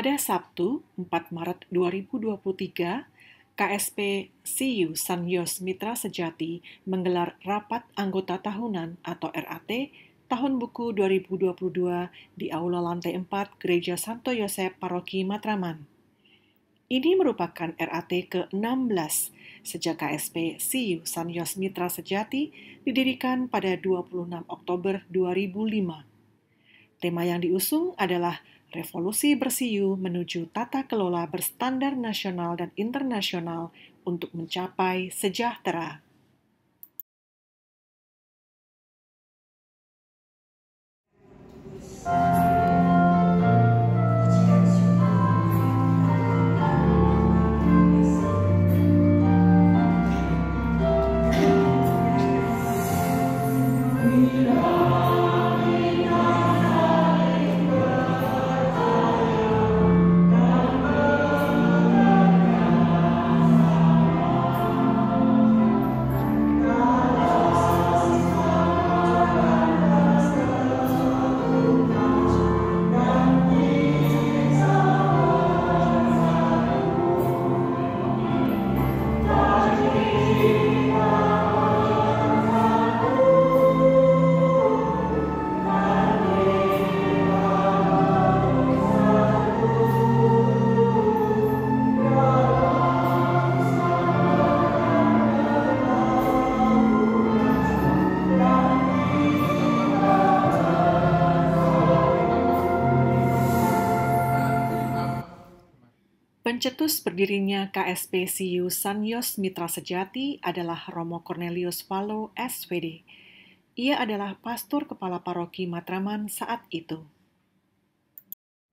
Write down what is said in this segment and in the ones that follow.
Pada Sabtu, 4 Maret 2023, KSP CU Sanyos Mitra Sejati menggelar rapat anggota tahunan atau RAT Tahun Buku 2022 di Aula Lantai 4 Gereja Santo Yosep Paroki Matraman. Ini merupakan RAT ke-16 sejak KSP CU Sanyos Mitra Sejati didirikan pada 26 Oktober 2005. Tema yang diusung adalah Revolusi Bersiu menuju tata kelola berstandar nasional dan internasional untuk mencapai sejahtera. Pencetus berdirinya KSP CU Sanyos Mitra Sejati adalah Romo Cornelius Valo, SVD. Ia adalah pastor kepala paroki Matraman saat itu.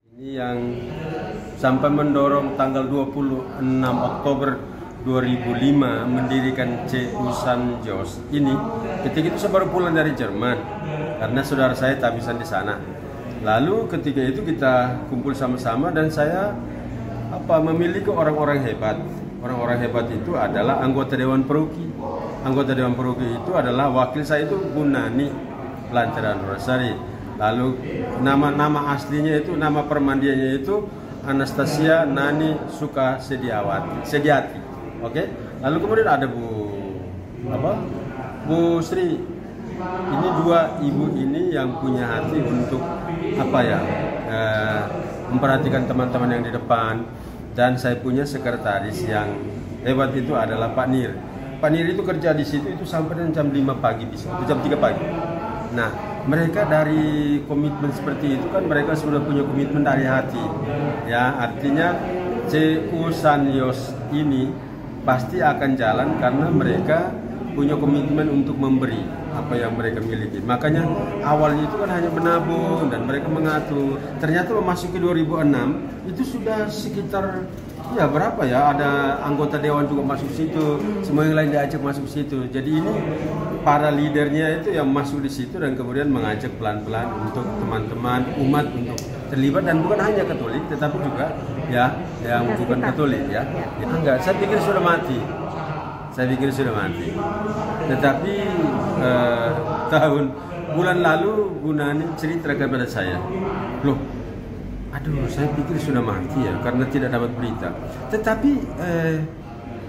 Ini yang sampai mendorong tanggal 26 Oktober 2005 mendirikan CU Sanyos ini. Ketika itu saya baru pulang dari Jerman karena saudara saya tabisan di sana. Lalu ketika itu kita kumpul sama-sama dan saya memiliki orang-orang hebat. Orang-orang hebat itu adalah anggota Dewan Paroki. Anggota Dewan Paroki itu adalah wakil saya itu Bu Nani Lancaran Rosari. Lalu nama aslinya itu, nama permandiannya itu Anastasia Nani Suka Sediati. Oke. Lalu kemudian ada Bu Sri. Ini dua ibu ini yang punya hati untuk memperhatikan teman-teman yang di depan. Dan saya punya sekretaris yang hebat itu adalah Pak Nir. Pak Nir itu kerja di situ itu sampai jam 5 pagi bisa, jam 3 pagi. Nah, mereka dari komitmen seperti itu kan mereka sudah punya komitmen dari hati. Ya, artinya CU Sanyos ini pasti akan jalan karena mereka punya komitmen untuk memberi apa yang mereka miliki. Makanya awalnya itu kan hanya menabung dan mereka mengatur. Ternyata memasuki 2006 itu sudah sekitar berapa ya, ada anggota dewan juga masuk situ, semua yang lain diajak masuk situ. Jadi ini para leadernya itu yang masuk di situ dan kemudian mengajak pelan-pelan untuk teman-teman umat untuk terlibat, dan bukan hanya Katolik tetapi juga yang bukan Katolik ya. Enggak, saya pikir sudah mati. Tetapi bulan lalu Bu Nani cerita kepada saya, saya pikir sudah mati ya karena tidak dapat berita. Tetapi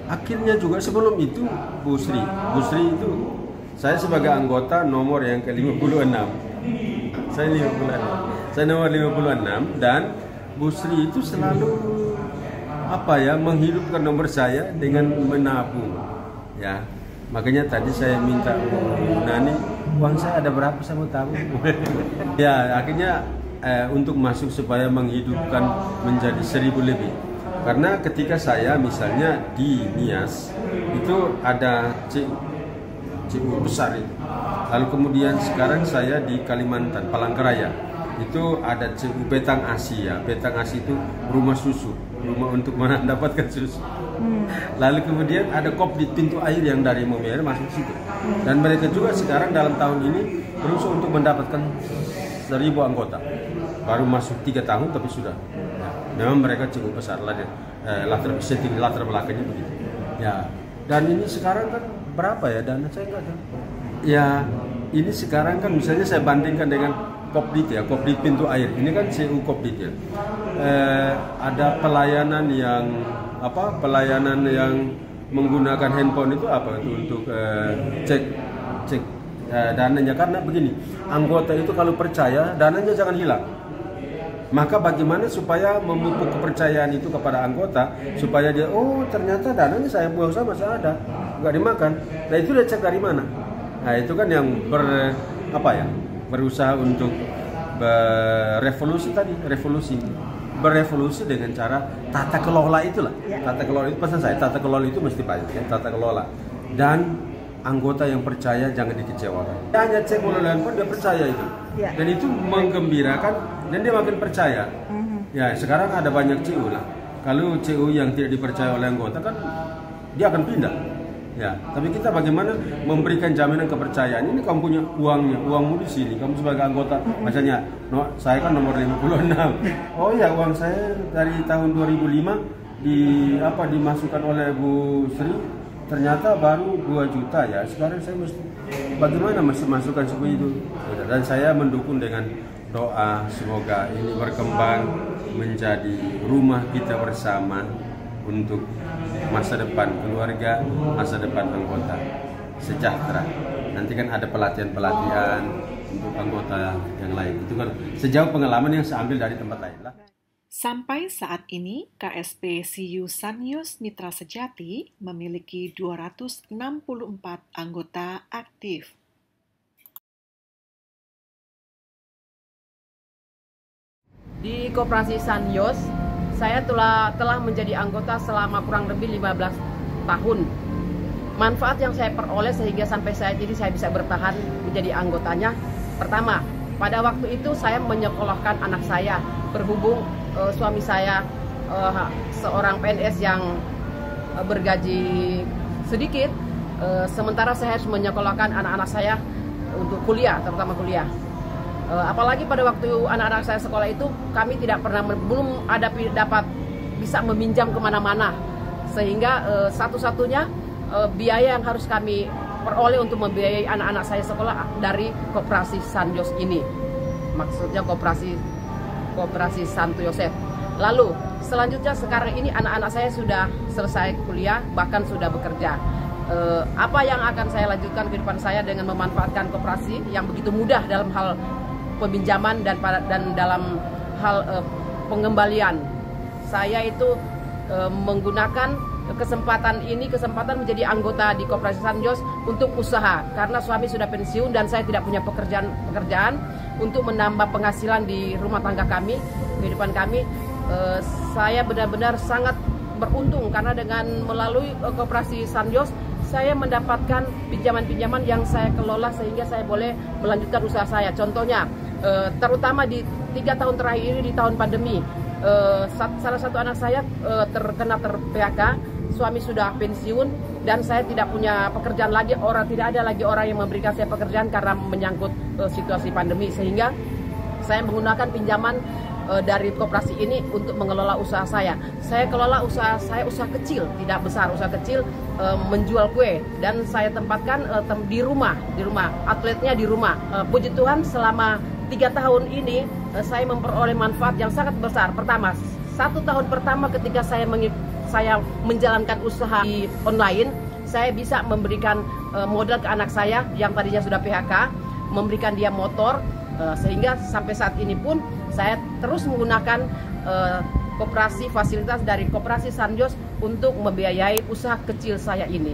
akhirnya juga sebelum itu Bu Sri itu saya sebagai anggota nomor yang ke-56. Saya nomor 56 dan Bu Sri itu selalu menghidupkan nomor saya dengan menabung. Ya, makanya tadi saya minta Bu Nani, uang saya ada berapa saya mau tabung. Ya, akhirnya untuk masuk supaya menghidupkan menjadi 1.000 lebih. Karena ketika saya misalnya di Nias itu ada CU besar itu. Lalu kemudian sekarang saya di Kalimantan, Palangkaraya. Itu ada CU Betang Asia. Betang Asia itu rumah susu, rumah untuk mendapatkan susu. Lalu kemudian ada kop di pintu air yang dari Momier masuk situ. Dan mereka juga sekarang dalam tahun ini berusaha untuk mendapatkan 1.000 anggota. Baru masuk 3 tahun tapi sudah. Memang mereka cukup besar lah, latar belakangnya begitu. Ya. Dan ini sekarang kan berapa ya dana, saya nggak tahu. Ya, ini sekarang kan misalnya saya bandingkan dengan Kopdit ya, Kopdit pintu air. Ini kan CU Kopdit ya. Ada pelayanan yang menggunakan handphone itu apa itu untuk cek dananya, karena begini, anggota itu kalau percaya dananya jangan hilang. Maka bagaimana supaya memupuk kepercayaan itu kepada anggota, supaya dia, oh ternyata dananya saya buang sama masih ada, nggak dimakan. Nah itu dia cek dari mana? Nah itu kan yang berusaha untuk berevolusi dengan cara tata kelola itulah. Tata kelola itu pesan saya, tata kelola itu mesti banyak ya, tata kelola. Dan anggota yang percaya jangan dikecewakan. Dia hanya cek melalui handphone, dia percaya itu. Dan itu menggembirakan dan dia makin percaya. Ya, sekarang ada banyak CU lah. Kalau CU yang tidak dipercaya oleh anggota kan dia akan pindah. Ya, tapi kita bagaimana memberikan jaminan kepercayaan. Ini kamu punya uangnya, uangmu di sini. Kamu sebagai anggota, misalnya, saya kan nomor 56. Oh ya, uang saya dari tahun 2005 dimasukkan oleh Bu Sri, ternyata baru 2 juta ya. Sekarang saya bagaimana masukkan seperti itu? Dan saya mendukung dengan doa semoga ini berkembang menjadi rumah kita bersama untuk masa depan keluarga, masa depan anggota sejahtera. Nanti kan ada pelatihan-pelatihan untuk anggota yang lain. Itu kan sejauh pengalaman yang saya ambil dari tempat lain lah. Sampai saat ini, KSP CU Sanyos Mitra Sejati memiliki 264 anggota aktif. Di Koperasi Sanyos, saya telah menjadi anggota selama kurang lebih 15 tahun. Manfaat yang saya peroleh sehingga sampai saat ini saya bisa bertahan menjadi anggotanya. Pertama, pada waktu itu saya menyekolahkan anak saya. Berhubung suami saya seorang PNS yang bergaji sedikit, sementara saya harus menyekolahkan anak-anak saya untuk kuliah, terutama kuliah. Apalagi pada waktu anak-anak saya sekolah itu kami belum dapat bisa meminjam kemana-mana, sehingga satu-satunya biaya yang harus kami peroleh untuk membiayai anak-anak saya sekolah dari Koperasi Sanyos ini, maksudnya Koperasi Santo Yosef. Lalu selanjutnya sekarang ini anak-anak saya sudah selesai kuliah, bahkan sudah bekerja. Apa yang akan saya lanjutkan kehidupan saya dengan memanfaatkan koperasi yang begitu mudah dalam hal peminjaman dan dalam hal pengembalian. Saya itu menggunakan kesempatan menjadi anggota di Koperasi Sanyos untuk usaha, karena suami sudah pensiun dan saya tidak punya pekerjaan untuk menambah penghasilan di rumah tangga kami, kehidupan kami. Saya benar-benar sangat beruntung karena dengan melalui Koperasi Sanyos saya mendapatkan pinjaman-pinjaman yang saya kelola sehingga saya boleh melanjutkan usaha saya. Contohnya, terutama di 3 tahun terakhir ini di tahun pandemi, salah satu anak saya terkena PHK, suami sudah pensiun dan saya tidak punya pekerjaan lagi, tidak ada lagi orang yang memberikan saya pekerjaan karena menyangkut situasi pandemi, sehingga saya menggunakan pinjaman dari koperasi ini untuk mengelola usaha saya. Saya kelola usaha saya, usaha kecil, tidak besar, usaha kecil, menjual kue, dan saya tempatkan di rumah, outletnya di rumah. Puji Tuhan selama 3 tahun ini saya memperoleh manfaat yang sangat besar. Pertama, 1 tahun pertama ketika saya menjalankan usaha di online, saya bisa memberikan modal ke anak saya yang tadinya sudah PHK, memberikan dia motor, sehingga sampai saat ini pun saya terus menggunakan fasilitas dari Koperasi Sanyos untuk membiayai usaha kecil saya ini.